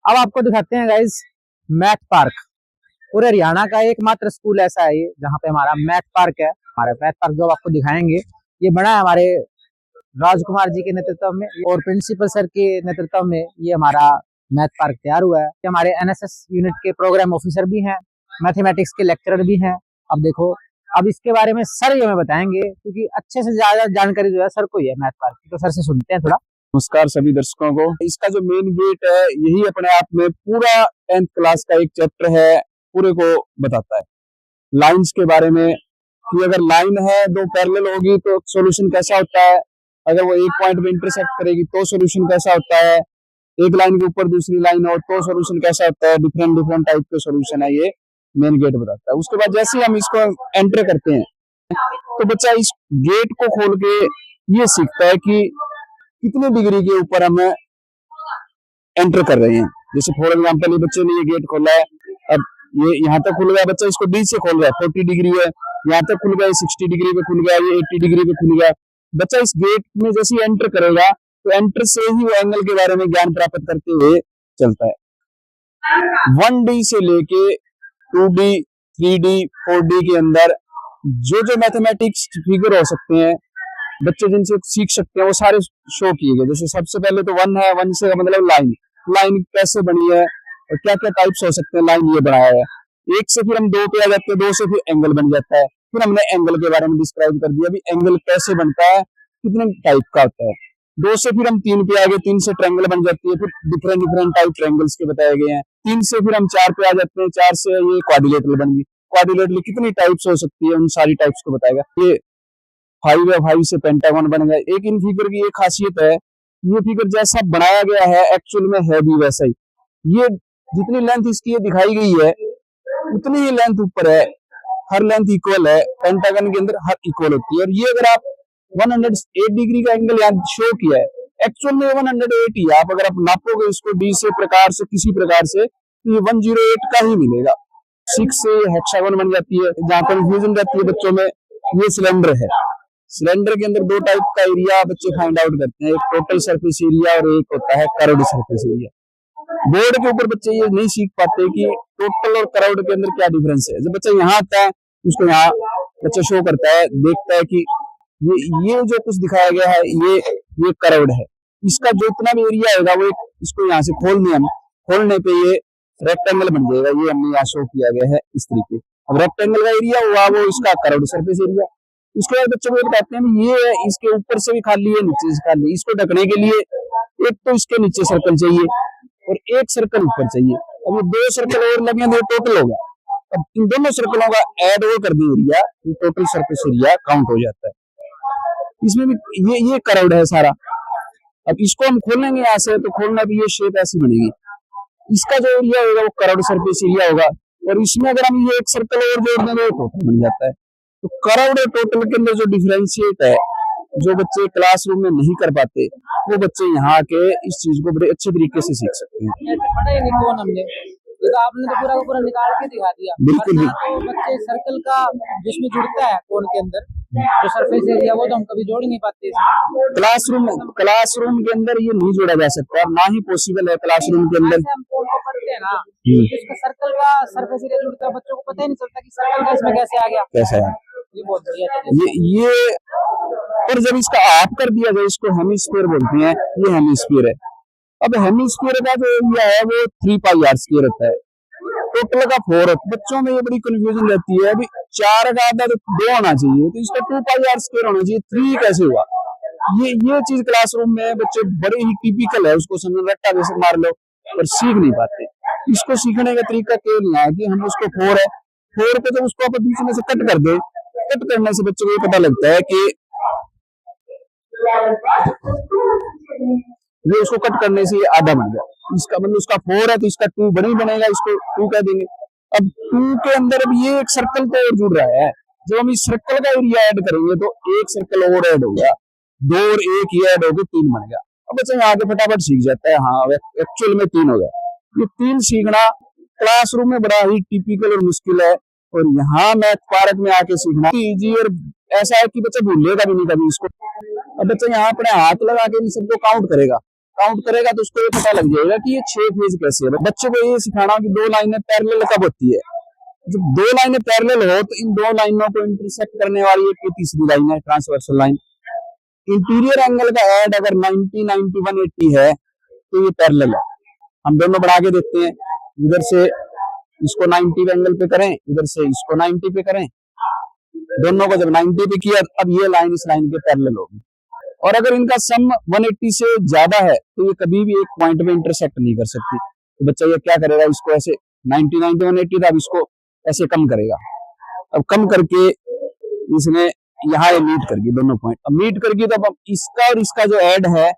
अब आपको दिखाते हैं गाइज मैथ पार्क। पूरे हरियाणा का एकमात्र स्कूल ऐसा है ये जहाँ पे हमारा मैथ पार्क है। हमारा मैथ पार्क जो आपको दिखाएंगे ये बना है हमारे राजकुमार जी के नेतृत्व में और प्रिंसिपल सर के नेतृत्व में ये हमारा मैथ पार्क तैयार हुआ है। ये हमारे एनएसएस यूनिट के प्रोग्राम ऑफिसर भी हैं, मैथमेटिक्स के लेक्चरर भी हैं। अब देखो, अब इसके बारे में सर ये हमें बताएंगे क्योंकि अच्छे से ज्यादा जानकारी जो है सर को ही है मैथ पार्क की। तो सर से सुनते हैं थोड़ा। नमस्कार सभी दर्शकों को। इसका जो मेन गेट है यही अपने आप में पूरा 10th क्लास का एक चैप्टर है, पूरे को बताता है लाइंस के बारे में कि अगर लाइन है दो पैरेलल होगी तो सॉल्यूशन कैसा होता है, अगर वो एक पॉइंट में इंटरसेक्ट करेगी तो सॉल्यूशन कैसा होता है, एक लाइन के ऊपर दूसरी लाइन हो तो सॉल्यूशन कैसा होता है। डिफरेंट टाइप के सॉल्यूशन है, ये मेन गेट बताता है। उसके बाद जैसे ही हम इसको एंटर करते हैं तो बच्चा इस गेट को खोल के ये सीखता है कि कितने डिग्री के ऊपर हम एंटर कर रहे हैं। जैसे फॉर एग्जांपल ये बच्चे ने ये गेट खोला है, अब ये यहाँ तक खुल गया, बच्चा इसको डी से खोल रहा है, 40 डिग्री है, यहाँ तक खुल गया, 60 डिग्री पे खुल गया, ये 80 डिग्री पे खुल गया। बच्चा इस गेट में जैसे ही एंटर करेगा तो एंटर से ही वो एंगल के बारे में ज्ञान प्राप्त करते हुए चलता है। 1D से लेके 2D, 3D, 4D के अंदर जो जो मैथमेटिक्स फिगर हो सकते हैं, बच्चे जिनसे सीख सकते हैं, वो सारे शो किए गए। जैसे सबसे पहले तो 1 है, 1 से मतलब लाइन, लाइन कैसे बनी है और क्या क्या टाइप्स हो सकते हैं, लाइन ये बनाया है। 1 से फिर हम 2 पे आ जाते हैं, 2 से फिर एंगल बन जाता है, फिर हमने एंगल के बारे में डिस्क्राइब कर दिया, अभी एंगल कैसे बनता है, कितने टाइप का होता है। 2 से फिर हम 3 पे आ गए, 3 से ट्रायंगल बन जाती है, फिर डिफरेंट टाइप ट्रायंगल्स के बताए गए हैं। 3 से फिर हम 4 पे आ जाते हैं, 4 से ये क्वाड्रिलेटरल बन गई, क्वाड्रिलेटरल कितनी टाइप्स हो सकती है, उन सारी टाइप्स को बताएगा। ये 5 है, 5 से पेंटागन बन गया। एक इन फिगर की एक खासियत है, ये फिगर जैसा बनाया गया है एक्चुअल में है भी वैसा ही। ये जितनी लेंथ इसकी ये दिखाई गई है उतनी ही लेंथ ऊपर है, हर लेंथ इक्वल है, पेंटागन के अंदर हर इक्वल होती है। और ये अगर आप 108 डिग्री का एंगल यहाँ शो किया है, एक्चुअल में 108 ही है। आप अगर आप नापोगे इसको डी से प्रकार से किसी प्रकार से तो ये 108 का ही मिलेगा। 6 से हेक्सागन बन जाती है, जहाँ कंफ्यूजन रहती है बच्चों में। ये सिलेंडर है, सिलेंडर के अंदर 2 टाइप का एरिया बच्चे फाइंड आउट करते हैं, एक टोटल सरफेस एरिया और एक होता है कर्व्ड सरफेस एरिया। बोर्ड के ऊपर बच्चे ये नहीं सीख पाते कि टोटल और कर्व्ड के अंदर क्या डिफरेंस है। जब बच्चा यहाँ आता है उसको यहाँ बच्चा शो करता है, देखता है कि ये जो कुछ दिखाया गया है ये कर्व्ड है, इसका जो इतना भी एरिया होगा वो इसको यहाँ से खोलने पे ये रेक्टेंगल बन जाएगा। ये हमने यहाँ शो किया गया है इस तरीके। अब रेक्टेंगल का एरिया हुआ वो इसका कर्व्ड सरफेस एरिया। उसके बाद बच्चों को बताते हैं ये है, इसके ऊपर से भी खाली है, नीचे से खाली। इसको ढकने के लिए एक तो इसके नीचे सर्कल चाहिए और एक सर्कल ऊपर चाहिए। अब ये 2 सर्कल और लगे तो टोटल होगा। अब इन दोनों सर्कलों का ऐड और कर दिया एरिया, ये टोटल सरफेस एरिया काउंट हो जाता है। इसमें भी ये कर्व्ड है सारा। अब इसको हम खोलेंगे यहाँ से तो खोलना भी ये शेप ऐसी बनेगी। इसका जो एरिया होगा वो कर्व्ड सरफेस एरिया होगा, और इसमें अगर हम ये एक सर्कल और जोड़ देंगे तो टोटल बन जाता है। तो कर्व्ड और टोटल के अंदर जो डिफरेंशिएट है, जो बच्चे क्लासरूम में नहीं कर पाते, वो बच्चे यहाँ आके इस चीज को बड़े अच्छे तरीके से सीख सकते हैं। तो आपने तो पूरा का पूरा निकाल के दिखा दिया। बिल्कुल भी तो बच्चे सर्कल का जिसमें जुड़ता है कोन के अंदर जो सरफेस एरिया, वो तो हम कभी जोड़ नहीं पाते। क्लासरूम के अंदर ये नहीं जोड़ा जा सकता, ना ही पॉसिबल है क्लासरूम के अंदर। हम कोन को पढ़ते हैं ना, इसका सर्कल का सरफेस एरिया जुड़ता है, बच्चों को पता ही नहीं चलता कि सर्कल का इसमें कैसे आ गया, कैसे है। ये बहुत बढ़िया ये और जब इसका आप कर दिया जाए, इसको हेमिस्फीयर बोलते हैं, ये हेमिस्फीयर है। अब हेमिस्फीयर का जो एरिया है वो 3πr स्क्वायर होता है, टोटल का 4 होता है। बच्चों में ये बड़ी कंफ्यूजन रहती है, अभी 4 का आधा तो 2 होना चाहिए, तो इसका 2πr स्क्वायर होना चाहिए, 3 कैसे हुआ। ये चीज क्लासरूम में बच्चे बड़े ही टिपिकल है, उसको समझ रट्टा जैसे मार लो पर सीख नहीं पाते। इसको सीखने का तरीका क्या नहीं है कि हम उसको 4 है, 4 को जब उसको आप बीच में से कट कर दे, कट करने से बच्चों को ये पता लगता है कि ये उसको कट करने से ये आधा बन गया। इसका मतलब उसका 4 है तो इसका 2 बना ही बनेगा, इसको 2 कह देंगे। अब 2 के अंदर अब ये एक सर्कल तो और जुड़ रहा है, जब हम इस सर्कल का एरिया ऐड करेंगे तो एक सर्कल और ऐड हो गया, 2 और 1 ये ऐड हो गया, 3 बन गया। अब बच्चा यहाँ आके फटाफट सीख जाता है, हाँ एक्चुअल में 3 हो गया। ये 3 सीखना क्लासरूम में बड़ा ही टिपिकल और मुश्किल है, और यहाँ मैथ पार्क में आके सीखना इजी और ऐसा है कि बच्चा भूलेगा भी नहीं कभी इसको। अब बच्चा यहाँ अपने हाथ लगा के इन सबको काउंट करेगा, काउंट करेगा तो उसको ये पता लग जाएगा कि ये 6 फेज कैसे है। बच्चे को ये सिखाना कि 2 लाइनें पैरेलल कब होती है। जब 2 लाइनें पैरेलल हो तो इन 2 लाइनों को इंटरसेक्ट करने वाली एक तीसरी लाइन है, ट्रांसवर्सल लाइन। इंटीरियर एंगल का ऐड अगर 90, 90, 180 है तो ये पैरेलल है। हम दोनों बढ़ा के देखते हैं, इधर से इसको 90 एंगल पे करें, इधर से इसको 90 पे करें, दोनों को जब 90 पे किया अब ये लाइन इस लाइन के पैरेलल होगी। और अगर इनका सम 180 से ज्यादा है तो ये कभी भी एक पॉइंट में इंटरसेक्ट नहीं कर सकती। तो बच्चा ये क्या करेगा, इसको ऐसे 90, 90, 180 था, अब इसको ऐसे कम करेगा। अब कम करके इसने यहाँ ये मीट कर गई दोनों पॉइंट। अब मीट कर गई तो अब इसका और इसका जो ऐड है,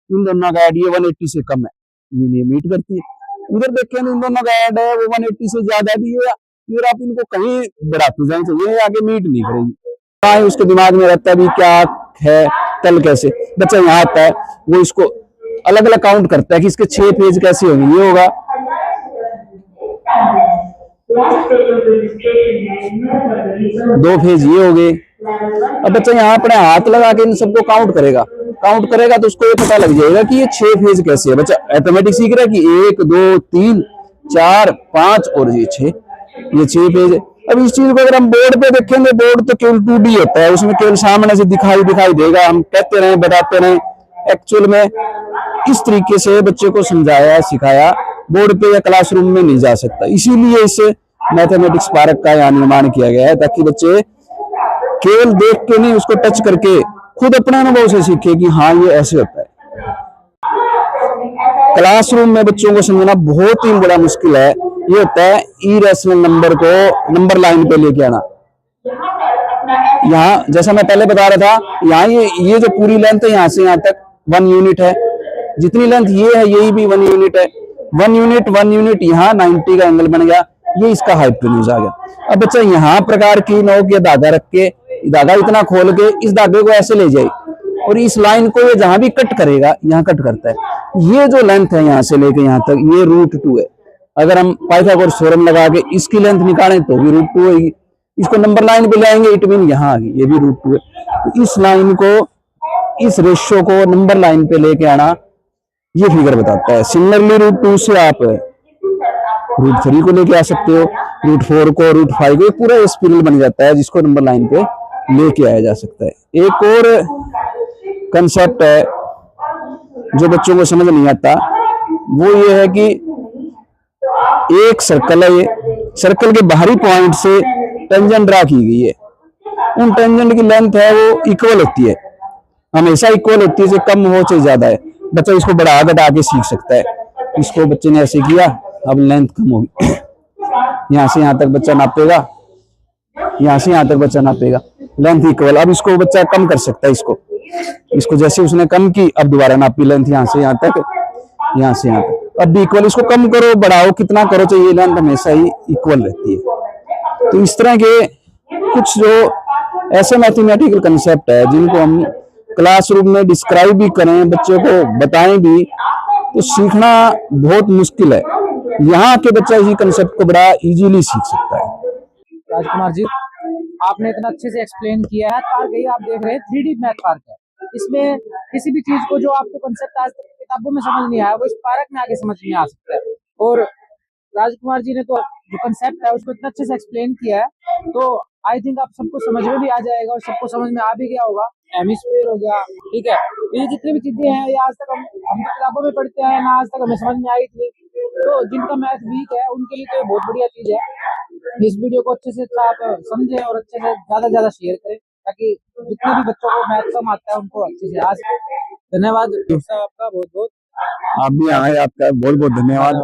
इन दोनों का ऐड ये 180 से कम है, ये मीट करती है। उधर देखें इन दोनों का ऐड है वो 180 से ज्यादा भी है, फिर आप इनको कहीं बढ़ाते जाए तो ये आगे मीट नहीं करेगी। उसके दिमाग में रहता है भी क्या है कल कैसे। बच्चा यहाँ आता है वो इसको अलग अलग काउंट करता है कि इसके 6 पेज कैसे होंगे। ये होगा 2 पेज, ये हो गए। अब बच्चा यहाँ अपने हाथ लगा के इन सबको काउंट करेगा तो उसको ये पता लग जाएगा कि ये 6 फेज कैसे है। बच्चा ऑटोमेटिक सीख रहा है कि 1, 2, 3, 4, 5 और ये 6 फेज है। अब इस चीज को अगर हम बोर्ड पे देखेंगे, बोर्ड तो केवल 2D होता है, उसमें केवल सामने से दिखाई देगा, हम कहते रहे बताते रहे। एक्चुअल में इस तरीके से बच्चे को समझाया सिखाया बोर्ड पे या क्लासरूम में नहीं जा सकता। इसीलिए इसे मैथमेटिक्स पार्क का यहाँ निर्माण किया गया है, ताकि बच्चे केवल देख के नहीं, उसको टच करके खुद अपने अनुभव से सीखे कि हाँ ये ऐसे होता है। क्लासरूम में बच्चों को समझना बहुत ही बड़ा मुश्किल है। ये होता है इरेशनल नंबर को नंबर लाइन पे लेके आना। यहाँ जैसा मैं पहले बता रहा था, यहाँ ये जो पूरी लेंथ है यहाँ से यहाँ तक 1 यूनिट है, जितनी लेंथ ये है यही भी 1 यूनिट है। 1 यूनिट यहाँ 90 का एंगल बन गया, ये इसका हाइपोटेन्यूज आ गया। अब बच्चा यहाँ प्रकार की नोक या धागा रख के, धागा इतना खोल के इस धागे को ऐसे ले जाए और इस लाइन को ये जहां भी कट करेगा यहाँ कट करता है। ये जो लेंथ है यहाँ से लेके यहाँ तक ये √2 है। अगर हम पाइथागोरस थ्योरम लगा के इसकी लेंथ निकालें तो भी √2 होगी। इसको नंबर लाइन पे लाएंगे, इट मीन यहाँ आ गई, ये भी √2 है। तो इस लाइन को, इस रेशियो को नंबर लाइन पे लेके आना ये फिगर बताता है। सिमिलरली √2 से आप √3 को लेके आ सकते हो, √4 को, √5 को, पूरा स्पिरल बन जाता है जिसको नंबर लाइन पे लेके आया जा सकता है। एक और कंसेप्ट है जो बच्चों को समझ नहीं आता, वो ये है कि एक सर्कल है, ये सर्कल के बाहरी पॉइंट से टेंजेंट ड्रा की गई है। उन टेंजेंट की लेंथ है वो इक्वल होती है, हमेशा इक्वल होती है, चाहे कम हो चाहे ज्यादा है। बच्चा इसको बढ़ा घटा के सीख सकता है। इसको बच्चे ने ऐसे किया, अब लेंथ कम होगी, यहाँ से यहाँ तक बच्चा नापेगा, यहाँ से यहाँ तक बच्चा नापेगा, लेंथ इक्वल। अब इसको बच्चा कम कर सकता है, इसको जैसे उसने कम की अब दोबारा नापी लेंथ यहाँ से यहाँ तक, यहाँ से यहाँ तक, अब भी इक्वल। इसको कम करो बढ़ाओ कितना करो चाहिए, लेंथ हमेशा ही इक्वल रहती है। तो इस तरह के कुछ जो ऐसे मैथमेटिकल कंसेप्ट है जिनको हम क्लासरूम में डिस्क्राइब भी करें, बच्चे को बताएं भी, तो सीखना बहुत मुश्किल है। यहाँ के बच्चा इसी कंसेप्ट को बड़ा इजीली सीख सकता है। राजकुमार जी, आपने इतना अच्छे से एक्सप्लेन किया है। पार्क यही आप देख रहे हैं 3D मैथ पार्क है। इसमें किसी भी चीज को जो आपको कंसेप्ट आज तक किताबों में समझ नहीं आया वो इस पार्क में आके समझ में आ सकता है। और राजकुमार जी ने तो जो कंसेप्ट है उसको इतना अच्छे से एक्सप्लेन किया है, तो आई थिंक आप सबको समझ में भी आ जाएगा और सबको समझ में आ भी गया होगा। हेमिस्फीयर हो गया, ठीक है, ये जितनी भी चीजें हैं ये आज तक हम किताबों में पढ़ते हैं ना, आज तक हमें समझ में आई थी। तो जिनका मैथ वीक है उनके लिए तो ये बहुत बढ़िया चीज है। इस वीडियो को अच्छे से आप समझें और अच्छे से ज्यादा से ज्यादा शेयर करें, ताकि जितने भी बच्चों को मैथ कम आता है उनको अच्छे से आ सके। धन्यवाद आपका बहुत बहुत। आप भी आए, आपका बहुत बहुत धन्यवाद।